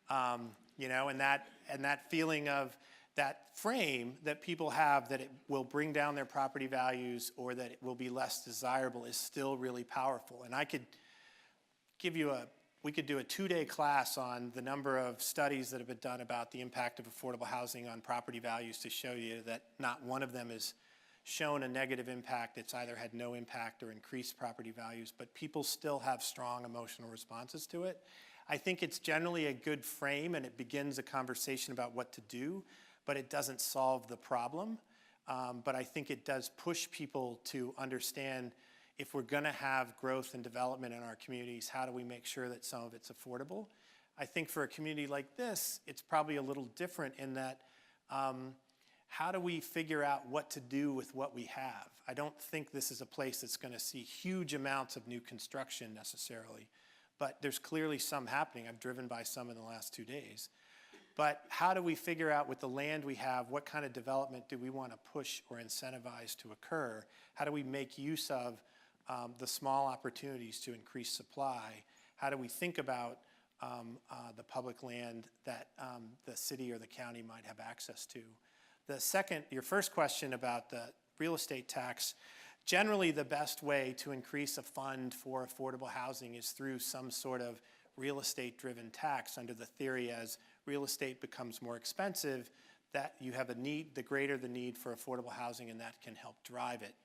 Speaker 1: And that feeling of that frame that people have that it will bring down their property values or that it will be less desirable is still really powerful. And I could give you we could do a 2-day class on the number of studies that have been done about the impact of affordable housing on property values to show you that not one of them is shown a negative impact. It's either had no impact or increased property values, but people still have strong emotional responses to it. I think it's generally a good frame, and it begins a conversation about what to do, but it doesn't solve the problem. But I think it does push people to understand, if we're gonna have growth and development in our communities, how do we make sure that some of it's affordable? I think for a community like this, it's probably a little different in that, how do we figure out what to do with what we have? I don't think this is a place that's going to see huge amounts of new construction necessarily, but there's clearly some happening. I've driven by some in the last 2 days. But how do we figure out with the land we have, what kind of development do we want to push or incentivize to occur? How do we make use of the small opportunities to increase supply? How do we think about the public land that the city or the county might have access to? Your first question about the real estate tax, generally the best way to increase a fund for affordable housing is through some sort of real estate-driven tax, under the theory as real estate becomes more expensive, that you have a need, the greater the need for affordable housing, and that can help drive it.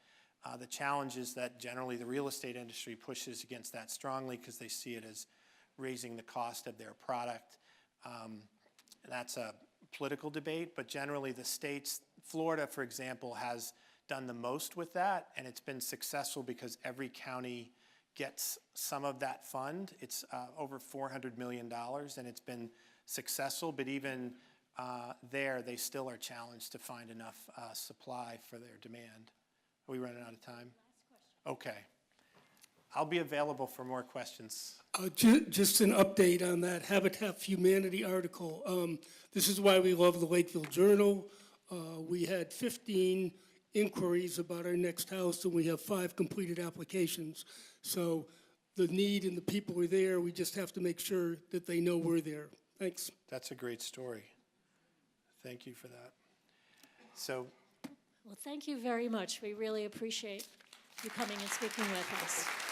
Speaker 1: The challenge is that generally the real estate industry pushes against that strongly because they see it as raising the cost of their product. That's a political debate, but generally the states, Florida, for example, has done the most with that, and it's been successful because every county gets some of that fund. It's over $400 million, and it's been successful, but even there, they still are challenged to find enough supply for their demand. Are we running out of time? Okay. I'll be available for more questions.
Speaker 7: Just an update on that Habitat for Humanity article. This is why we love the Lakeville Journal. We had 15 inquiries about our next house, and we have 5 completed applications. So the need and the people are there. We just have to make sure that they know we're there. Thanks.
Speaker 1: That's a great story. Thank you for that. So,
Speaker 2: Well, thank you very much. We really appreciate you coming and speaking with us.